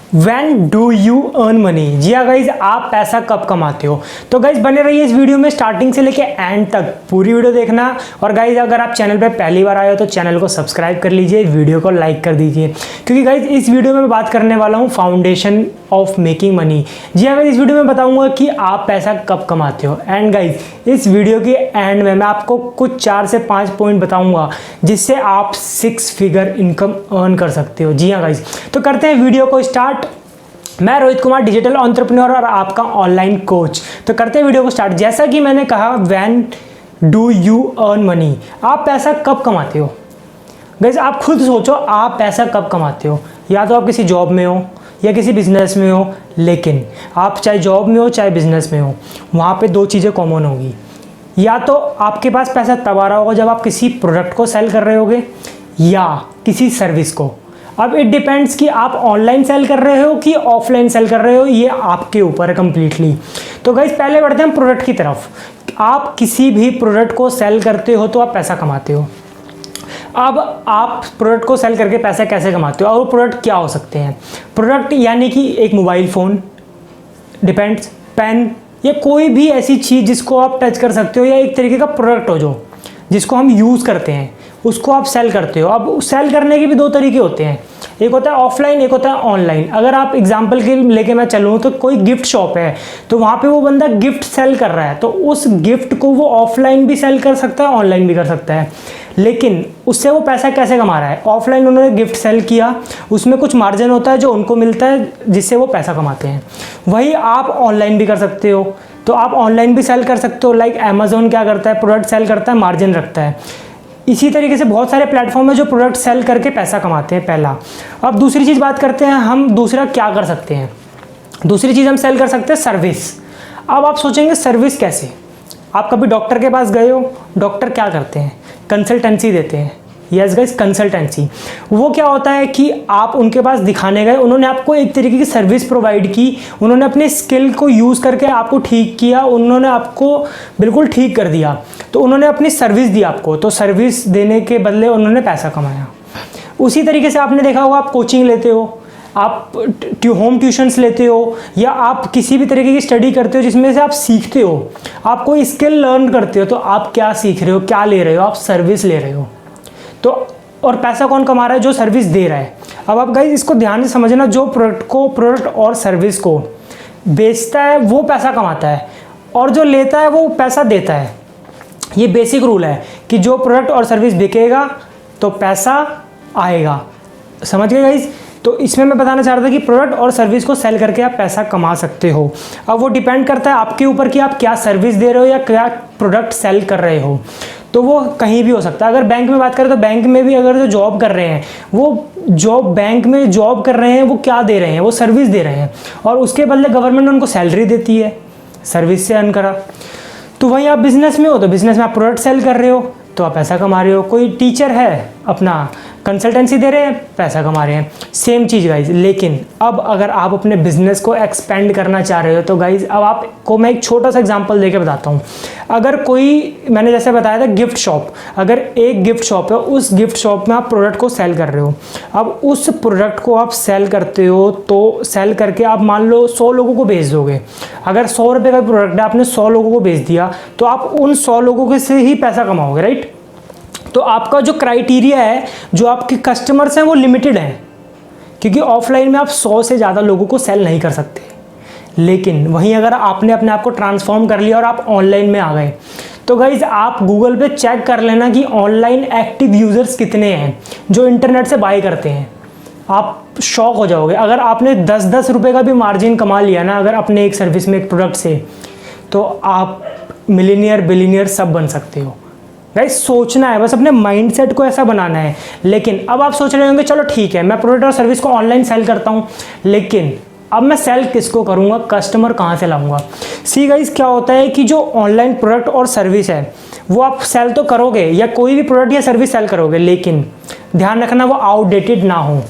When do you earn money? जी हाँ guys, आप पैसा कब कमाते हो? तो गाइज बने रहिए इस वीडियो में स्टार्टिंग से लेके एंड तक पूरी वीडियो देखना। और गाइज अगर आप चैनल पे पहली बार आए हो तो चैनल को सब्सक्राइब कर लीजिए, वीडियो को लाइक कर दीजिए, क्योंकि गाइज इस वीडियो में मैं बात करने वाला हूँ फाउंडेशन ऑफ मेकिंग मनी। जी हाँ गाइज, इस वीडियो में बताऊँगा कि आप पैसा कब कमाते हो। एंड गाइज इस वीडियो के एंड में मैं आपको कुछ 4 से 5 पॉइंट बताऊँगा जिससे आप 6 फिगर इनकम अर्न कर सकते हो। जी हाँ गाइज, तो करते हैं वीडियो को स्टार्ट। मैं रोहित कुमार, डिजिटल एंटरप्रेन्योर और आपका ऑनलाइन कोच। तो करते हैं वीडियो को स्टार्ट। जैसा कि मैंने कहा, when do you earn money? आप पैसा कब कमाते हो? गाइस आप खुद सोचो, आप पैसा कब कमाते हो? या तो आप किसी जॉब में हो या किसी बिजनेस में हो, लेकिन आप चाहे जॉब में हो चाहे बिजनेस में हो, वहाँ पे 2 चीज़ें कॉमन होगी। या तो आपके पास पैसा तब आ रहा होगा जब आप किसी प्रोडक्ट को सेल कर रहे होगे या किसी सर्विस को। अब इट डिपेंड्स कि आप ऑनलाइन सेल कर रहे हो कि ऑफलाइन सेल कर रहे हो, ये आपके ऊपर है कम्प्लीटली। तो गाइज पहले बढ़ते हैं प्रोडक्ट की तरफ। आप किसी भी प्रोडक्ट को सेल करते हो तो आप पैसा कमाते हो। अब आप प्रोडक्ट को सेल करके पैसा कैसे कमाते हो और वो प्रोडक्ट क्या हो सकते हैं? प्रोडक्ट यानी कि एक मोबाइल फ़ोन, डिपेंड्स, पेन, या कोई भी ऐसी चीज़ जिसको आप टच कर सकते हो, या एक तरीके का प्रोडक्ट हो जो जिसको हम यूज़ करते हैं, उसको आप सेल करते हो। अब सेल करने के भी 2 तरीके होते हैं, एक होता है ऑफलाइन, एक होता है ऑनलाइन। अगर आप एग्जांपल के लेके मैं चलूँ तो कोई गिफ्ट शॉप है, तो वहाँ पे वो बंदा गिफ्ट सेल कर रहा है, तो उस गिफ्ट को वो ऑफलाइन भी सेल कर सकता है, ऑनलाइन भी कर सकता है। लेकिन उससे वो पैसा कैसे कमा रहा है? ऑफलाइन उन्होंने गिफ्ट सेल किया, उसमें कुछ मार्जिन होता है जो उनको मिलता है, जिससे वो पैसा कमाते हैं। वही आप ऑनलाइन भी कर सकते हो, तो आप ऑनलाइन भी सेल कर सकते हो। लाइक अमेजोन क्या करता है, प्रोडक्ट सेल करता है, मार्जिन रखता है। इसी तरीके से बहुत सारे प्लेटफॉर्म है जो प्रोडक्ट सेल करके पैसा कमाते हैं, पहला। अब दूसरी चीज़ बात करते हैं हम, दूसरा क्या कर सकते हैं? दूसरी चीज़ हम सेल कर सकते हैं सर्विस। अब आप सोचेंगे सर्विस कैसे? आप कभी डॉक्टर के पास गए हो? डॉक्टर क्या करते हैं? कंसल्टेंसी देते हैं। Yes guys, consultancy. वो क्या होता है कि आप उनके पास दिखाने गए, उन्होंने आपको एक तरीके की सर्विस प्रोवाइड की, उन्होंने अपने स्किल को यूज़ करके आपको ठीक किया, उन्होंने आपको बिल्कुल ठीक कर दिया, तो उन्होंने अपनी सर्विस दी आपको, तो सर्विस देने के बदले उन्होंने पैसा कमाया। उसी तरीके से आपने देखा होगा, आप कोचिंग लेते हो, आप होम ट्यूशन्स लेते हो, या आप किसी भी तरीके की स्टडी करते हो जिसमें से आप सीखते हो, आप कोई स्किल लर्न करते हो, तो आप क्या सीख रहे हो, क्या ले रहे हो? आप सर्विस ले रहे हो। तो और पैसा कौन कमा रहा है? जो सर्विस दे रहा है। अब आप गाइस इसको ध्यान से समझना, जो प्रोडक्ट और सर्विस को बेचता है वो पैसा कमाता है, और जो लेता है वो पैसा देता है। ये बेसिक रूल है कि जो प्रोडक्ट और सर्विस बिकेगा तो पैसा आएगा। समझ गए गाइस? तो इसमें मैं बताना चाह रहा था कि प्रोडक्ट और सर्विस को सेल करके आप पैसा कमा सकते हो। अब वो डिपेंड करता है आपके ऊपर कि आप क्या सर्विस दे रहे हो या क्या प्रोडक्ट सेल कर रहे हो। तो वो कहीं भी हो सकता है। अगर बैंक में बात करें तो बैंक में भी अगर जो जॉब कर रहे हैं, वो जॉब बैंक में जॉब कर रहे हैं, वो क्या दे रहे हैं? वो सर्विस दे रहे हैं, और उसके बदले गवर्नमेंट उनको सैलरी देती है, सर्विस से अर्न करा। तो वहीं आप बिजनेस में हो तो बिजनेस में आप प्रोडक्ट सेल कर रहे हो तो आप पैसा कमा रहे हो। कोई टीचर है, अपना कंसल्टेंसी दे रहे हैं, पैसा कमा रहे हैं। सेम चीज़ गाइज। लेकिन अब अगर आप अपने बिजनेस को एक्सपेंड करना चाह रहे हो तो गाइज अब आपको मैं एक छोटा सा एग्जांपल देके बताता हूँ। अगर कोई, मैंने जैसे बताया था गिफ्ट शॉप, अगर एक गिफ्ट शॉप है, उस गिफ्ट शॉप में आप प्रोडक्ट को सेल कर रहे हो। अब उस प्रोडक्ट को आप सेल करते हो, तो सेल करके आप मान लो 100 लोगों को बेच दोगे। अगर 100 रुपये का प्रोडक्ट है, आपने 100 लोगों को बेच दिया, तो आप उन 100 लोगों के से ही पैसा कमाओगे, राइट? तो आपका जो क्राइटेरिया है, जो आपके कस्टमर्स हैं, वो लिमिटेड हैं, क्योंकि ऑफलाइन में आप 100 से ज़्यादा लोगों को सेल नहीं कर सकते। लेकिन वहीं अगर आपने अपने आप को ट्रांसफॉर्म कर लिया और आप ऑनलाइन में आ गए, तो गाइज आप गूगल पे चेक कर लेना कि ऑनलाइन एक्टिव यूज़र्स कितने हैं जो इंटरनेट से बाय करते हैं। आप शॉक हो जाओगे। अगर आपने 10-10 रुपये का भी मार्जिन कमा लिया ना, अगर अपने एक सर्विस में, एक प्रोडक्ट से, तो आप मिलीनियर बिलीनियर सब बन सकते हो। गाइस सोचना है, बस अपने माइंडसेट को ऐसा बनाना है। लेकिन अब आप सोच रहे होंगे, चलो ठीक है, मैं प्रोडक्ट और सर्विस को ऑनलाइन सेल करता हूँ, लेकिन अब मैं सेल किसको करूँगा? कस्टमर कहाँ से लाऊंगा? सी गाइस, क्या होता है कि जो ऑनलाइन प्रोडक्ट और सर्विस है वो आप सेल तो करोगे, या कोई भी प्रोडक्ट या सर्विस सेल करोगे, लेकिन ध्यान रखना वो आउटडेटेड ना हो,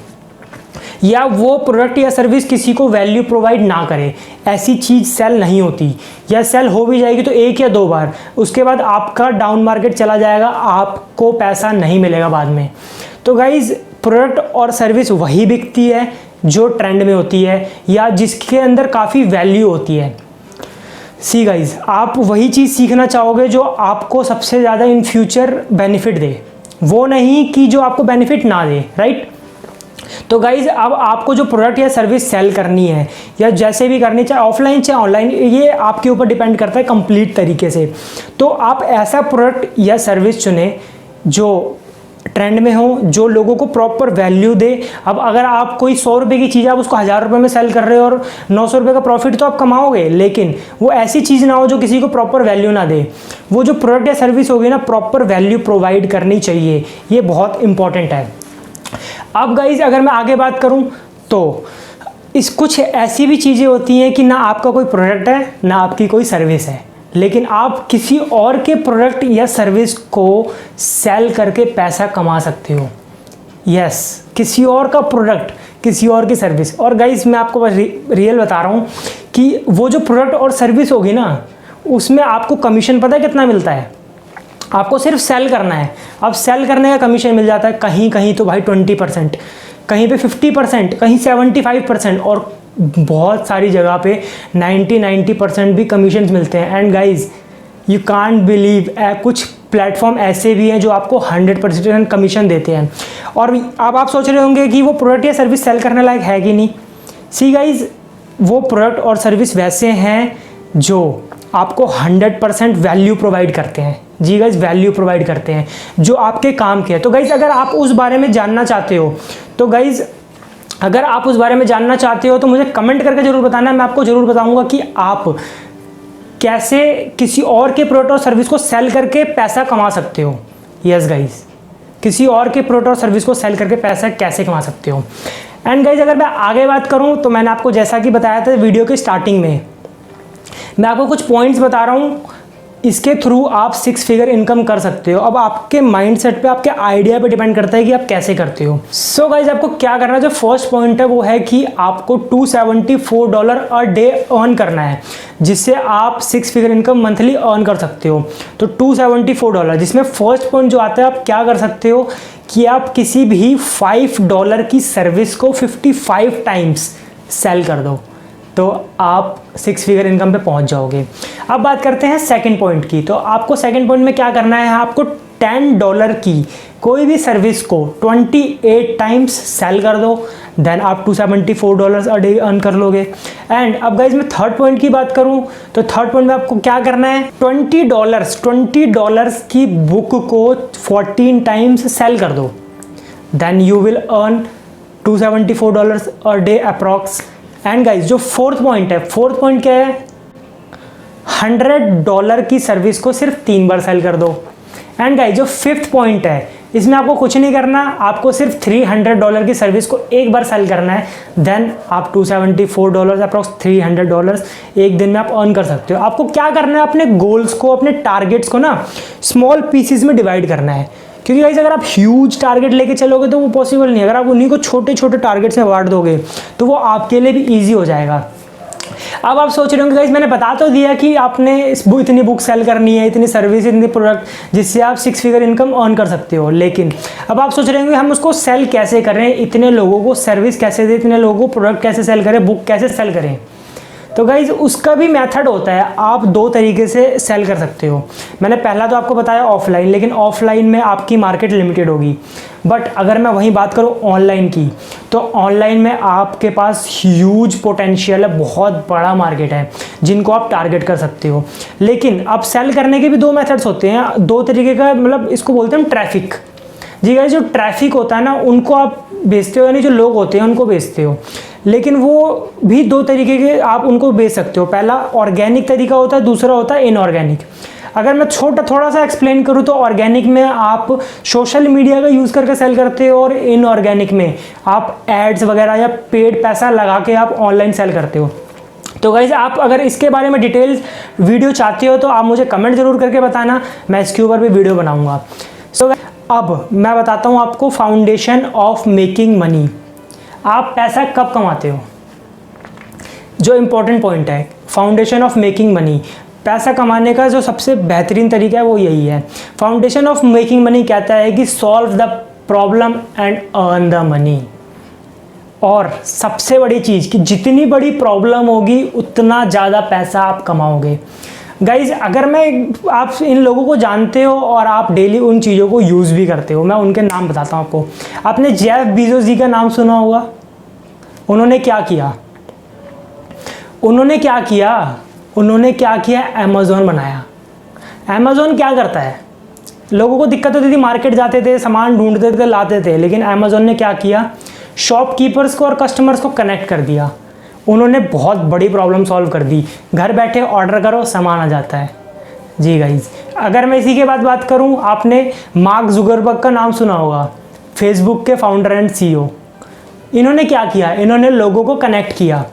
या वो प्रोडक्ट या सर्विस किसी को वैल्यू प्रोवाइड ना करे। ऐसी चीज़ सेल नहीं होती, या सेल हो भी जाएगी तो 1 या 2 बार, उसके बाद आपका डाउन मार्केट चला जाएगा, आपको पैसा नहीं मिलेगा बाद में। तो गाइज प्रोडक्ट और सर्विस वही बिकती है जो ट्रेंड में होती है या जिसके अंदर काफ़ी वैल्यू होती है। सी गाइज, आप वही चीज़ सीखना चाहोगे जो आपको सबसे ज़्यादा इन फ्यूचर बेनिफिट दे, वो नहीं कि जो आपको बेनिफिट ना दे, राइट। तो गाइज अब आपको जो प्रोडक्ट या सर्विस सेल करनी है या जैसे भी करनी, चाहे ऑफलाइन चाहे ऑनलाइन, ये आपके ऊपर डिपेंड करता है कंप्लीट तरीके से। तो आप ऐसा प्रोडक्ट या सर्विस चुने जो ट्रेंड में हो, जो लोगों को प्रॉपर वैल्यू दे। अब अगर आप कोई 100 रुपये की चीज़ आप उसको 1000 रुपये में सेल कर रहे हो और 900 रुपये का प्रॉफिट तो आप कमाओगे, लेकिन वो ऐसी चीज़ ना हो जो किसी को प्रॉपर वैल्यू ना दे। वो जो प्रोडक्ट या सर्विस होगी ना, प्रॉपर वैल्यू प्रोवाइड करनी चाहिए, ये बहुत इंपॉर्टेंट है। अब गाइज अगर मैं आगे बात करूं तो इस कुछ ऐसी भी चीज़ें होती हैं कि ना आपका कोई प्रोडक्ट है ना आपकी कोई सर्विस है, लेकिन आप किसी और के प्रोडक्ट या सर्विस को सेल करके पैसा कमा सकते हो। यस, किसी और का प्रोडक्ट, किसी और की सर्विस। और गाइज मैं आपको रियल बता रहा हूँ कि वो जो प्रोडक्ट और सर्विस होगी ना, उसमें आपको कमीशन पता है कितना मिलता है? आपको सिर्फ सेल करना है। अब सेल करने का कमीशन मिल जाता है कहीं कहीं तो भाई 20%, कहीं पे 50%, कहीं 75% और बहुत सारी जगह पे 90% भी कमीशन मिलते हैं। And guys you can't believe, कुछ प्लेटफॉर्म ऐसे भी हैं जो आपको 100% कमीशन देते हैं। और अब आप सोच रहे होंगे कि वो प्रोडक्ट या सर्विस सेल करने लायक है कि नहीं। सी गाइज, वो प्रोडक्ट और सर्विस वैसे हैं जो आपको 100% वैल्यू प्रोवाइड करते हैं। जी गाइज, वैल्यू प्रोवाइड करते हैं जो आपके काम के हैं। तो गाइज अगर आप उस बारे में जानना चाहते हो तो गाइज अगर आप उस बारे में जानना चाहते हो तो मुझे कमेंट करके ज़रूर बताना। मैं आपको ज़रूर बताऊंगा कि आप कैसे किसी और के प्रोडक्ट और सर्विस को सेल करके पैसा कमा सकते हो। यस गाइज, किसी और के प्रोडक्ट और सर्विस को सेल करके पैसा कैसे कमा सकते हो। एंड गाइज अगर मैं आगे बात करूं तो मैंने आपको जैसा कि बताया था वीडियो के स्टार्टिंग में, मैं आपको कुछ पॉइंट्स बता रहा हूँ, इसके थ्रू आप 6 फिगर इनकम कर सकते हो। अब आपके माइंडसेट पे, आपके आइडिया पे डिपेंड करता है कि आप कैसे करते हो। सो गाइज आपको क्या करना है, जो फर्स्ट पॉइंट है वो है कि आपको $274 अ डे अर्न करना है, जिससे आप 6 फिगर इनकम मंथली अर्न कर सकते हो। तो $274, जिसमें फर्स्ट पॉइंट जो आता है, आप क्या कर सकते हो कि आप किसी भी $5 की सर्विस को 55 टाइम्स सेल कर दो, तो आप 6 फिगर इनकम पे पहुंच जाओगे। अब बात करते हैं सेकंड पॉइंट की। तो आपको सेकंड पॉइंट में क्या करना है, आपको $10 की कोई भी सर्विस को 28 टाइम्स सेल कर दो, देन आप $274 अ डे अर्न कर लोगे। एंड अब गाइज मैं थर्ड पॉइंट की बात करूं तो थर्ड पॉइंट में आपको क्या करना है, $20 की बुक को 14 टाइम्स सेल कर दो, then you will earn $274 a day approx. And guys जो फोर्थ पॉइंट है, फोर्थ पॉइंट क्या है, $100 की सर्विस को सिर्फ 3 बार सेल कर दो। एंड गाइज जो फिफ्थ पॉइंट है, इसमें आपको कुछ नहीं करना, आपको सिर्फ $300 की सर्विस को एक बार सेल करना है, देन आप $274 अप्रॉक्स $300 एक दिन में आप अर्न कर सकते हो। आपको क्या करना है, अपने गोल्स को, अपने टारगेट्स को ना स्मॉल पीसेस में डिवाइड करना है, क्योंकि गाइस अगर आप ह्यूज टारगेट लेके चलोगे तो वो पॉसिबल नहीं है। अगर आप उन्हीं को छोटे छोटे टारगेट्स में बांट दोगे तो वो आपके लिए भी ईजी हो जाएगा। अब आप सोच रहे होंगे गाइस मैंने बता तो दिया कि आपने इतनी बुक सेल करनी है, इतनी सर्विस, इतने प्रोडक्ट, जिससे आप 6 फिगर इनकम अर्न कर सकते हो, लेकिन अब आप सोच रहे होंगे हम उसको सेल कैसे करें, इतने लोगों को सर्विस कैसे दें, इतने लोगों को प्रोडक्ट कैसे सेल करें, बुक कैसे सेल करें। तो गाइज उसका भी मेथड होता है, आप 2 तरीके से सेल कर सकते हो। मैंने पहला तो आपको बताया ऑफलाइन, लेकिन ऑफलाइन में आपकी मार्केट लिमिटेड होगी। बट अगर मैं वहीं बात करूँ ऑनलाइन की, तो ऑनलाइन में आपके पास ह्यूज पोटेंशियल है, बहुत बड़ा मार्केट है जिनको आप टारगेट कर सकते हो। लेकिन अब सेल करने के भी 2 मेथड्स होते हैं, 2 तरीके का, मतलब इसको बोलते हैं हम ट्रैफिक। जी गाइस जो ट्रैफिक होता है ना, उनको आप बेचते हो, यानी जो लोग होते हैं उनको बेचते हो, लेकिन वो भी 2 तरीके के आप उनको बेच सकते हो। पहला ऑर्गेनिक तरीका होता है, दूसरा होता है इनऑर्गेनिक। अगर मैं थोड़ा सा एक्सप्लेन करूँ तो ऑर्गेनिक में आप सोशल मीडिया का यूज़ करके सेल करते हो, और इनऑर्गेनिक में आप एड्स वगैरह या पेड पैसा लगा के आप ऑनलाइन सेल करते हो। तो गाइज आप अगर इसके बारे में डिटेल्स वीडियो चाहते हो तो आप मुझे कमेंट ज़रूर करके बताना, मैं इसके ऊपर भी वीडियो बनाऊँगा। सो अब मैं बताता हूँ आपको फाउंडेशन ऑफ मेकिंग मनी, आप पैसा कब कमाते हो। जो इम्पोर्टेंट पॉइंट है, फाउंडेशन ऑफ मेकिंग मनी, पैसा कमाने का जो सबसे बेहतरीन तरीका है वो यही है। फाउंडेशन ऑफ मेकिंग मनी कहता है कि solve the problem and earn the money. और सबसे बड़ी चीज़ कि जितनी बड़ी प्रॉब्लम होगी उतना ज़्यादा पैसा आप कमाओगे। गाइज अगर आप इन लोगों को जानते हो और आप डेली उन चीज़ों को यूज़ भी करते हो, मैं उनके नाम बताता हूँ आपको। आपने जेफ बेजोस जी का नाम सुना होगा। उन्होंने क्या किया, उन्होंने क्या किया, अमेज़ॉन बनाया। अमेज़ॉन क्या करता है, लोगों को दिक्कत होती थी, मार्केट जाते थे, सामान ढूंढते थे, लाते थे, लेकिन अमेज़ॉन ने क्या किया, शॉपकीपर्स को और कस्टमर्स को कनेक्ट कर दिया। उन्होंने बहुत बड़ी प्रॉब्लम सॉल्व कर दी। घर बैठे ऑर्डर करो, सामान आ जाता है। जी गाइज, अगर मैं इसी के बाद बात करूं, आपने मार्क जुकरबर्ग का नाम सुना होगा, फेसबुक के फाउंडर एंड CEO। इन्होंने क्या किया, इन्होंने लोगों को कनेक्ट किया,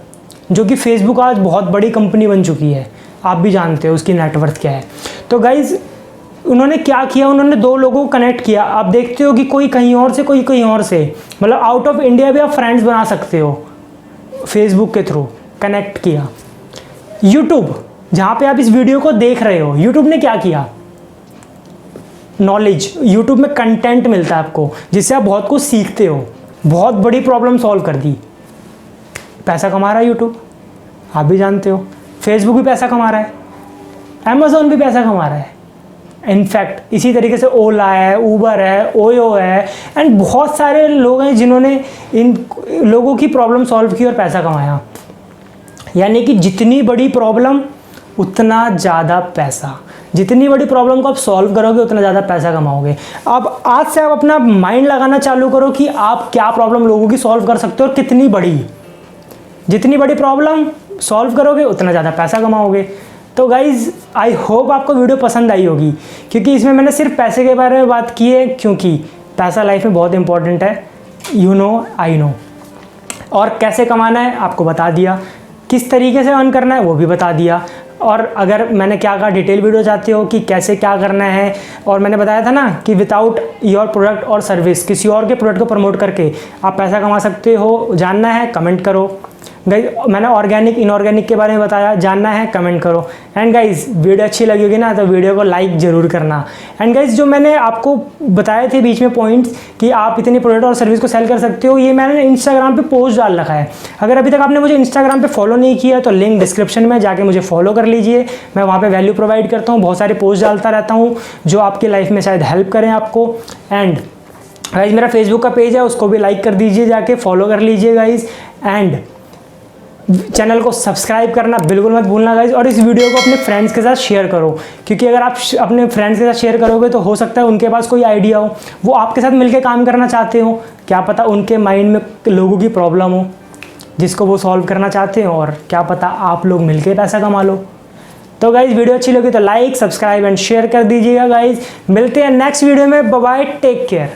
जो कि फेसबुक आज बहुत बड़ी कंपनी बन चुकी है, आप भी जानते हो उसकी नेटवर्थ क्या है। तो गाइज उन्होंने क्या किया, उन्होंने दो लोगों को कनेक्ट किया। आप देखते हो कि कोई कहीं और से, कोई कहीं और से, मतलब आउट ऑफ इंडिया भी आप फ्रेंड्स बना सकते हो फेसबुक के थ्रू। कनेक्ट किया। यूट्यूब, जहाँ पे आप इस वीडियो को देख रहे हो, यूट्यूब ने क्या किया, नॉलेज, यूट्यूब में कंटेंट मिलता है आपको, जिससे आप बहुत कुछ सीखते हो। बहुत बड़ी प्रॉब्लम सॉल्व कर दी, पैसा कमा रहा है यूट्यूब, आप भी जानते हो। फेसबुक भी पैसा कमा रहा है, अमेज़ॉन भी पैसा कमा रहा है। इनफैक्ट इसी तरीके से ओला है, ऊबर है, ओयो है, एंड बहुत सारे लोग हैं जिन्होंने इन लोगों की प्रॉब्लम सॉल्व की और पैसा कमाया। यानी कि जितनी बड़ी प्रॉब्लम उतना ज़्यादा पैसा, जितनी बड़ी प्रॉब्लम को आप सॉल्व करोगे उतना ज़्यादा पैसा कमाओगे। अब आज से आप अपना माइंड लगाना चालू करो कि आप क्या प्रॉब्लम लोगों की सॉल्व कर सकते हो और कितनी बड़ी। जितनी बड़ी प्रॉब्लम सॉल्व करोगे उतना ज़्यादा पैसा कमाओगे। तो गाइज़ आई होप आपको वीडियो पसंद आई होगी, क्योंकि इसमें मैंने सिर्फ पैसे के बारे में बात की है, क्योंकि पैसा लाइफ में बहुत इंपॉर्टेंट है। You know, I know. और कैसे कमाना है आपको बता दिया, किस तरीके से अर्न करना है वो भी बता दिया। और अगर मैंने क्या कहा, डिटेल वीडियो चाहते हो कि कैसे क्या करना है, और मैंने बताया था ना कि विदाउट योर प्रोडक्ट और सर्विस, किसी और के प्रोडक्ट को प्रमोट करके आप पैसा कमा सकते हो, जानना है कमेंट करो। गाइज मैंने ऑर्गेनिक इनऑर्गेनिक के बारे में बताया, जानना है कमेंट करो। एंड गाइज वीडियो अच्छी लगी होगी ना तो वीडियो को लाइक ज़रूर करना। एंड गाइज जो मैंने आपको बताए थे बीच में पॉइंट्स कि आप इतनी प्रोडक्ट और सर्विस को सेल कर सकते हो, ये मैंने इंस्टाग्राम पे पोस्ट डाल रखा है। अगर अभी तक आपने मुझे इंस्टाग्राम पे फॉलो नहीं किया तो लिंक डिस्क्रिप्शन में जाके मुझे फॉलो कर लीजिए। मैं वहाँ पर वैल्यू प्रोवाइड करता हूँ, बहुत सारे पोस्ट डालता रहता हूँ जो आपकी लाइफ में शायद हेल्प करें आपको। एंड गाइज मेरा फेसबुक का पेज है, उसको भी लाइक कर दीजिए, जाके फॉलो कर लीजिए गाइज। एंड चैनल को सब्सक्राइब करना बिल्कुल मत भूलना गाइज। और इस वीडियो को अपने फ्रेंड्स के साथ शेयर करो, क्योंकि अगर आप अपने फ्रेंड्स के साथ शेयर करोगे तो हो सकता है उनके पास कोई आइडिया हो, वो आपके साथ मिलकर काम करना चाहते हो, क्या पता उनके माइंड में लोगों की प्रॉब्लम हो जिसको वो सॉल्व करना चाहते हो, और क्या पता आप लोग मिलकर पैसा कमा लो। तो गाइज वीडियो अच्छी लगी तो लाइक, सब्सक्राइब एंड शेयर कर दीजिएगा गाइज। मिलते हैं नेक्स्ट वीडियो में, बाय बाय, टेक केयर।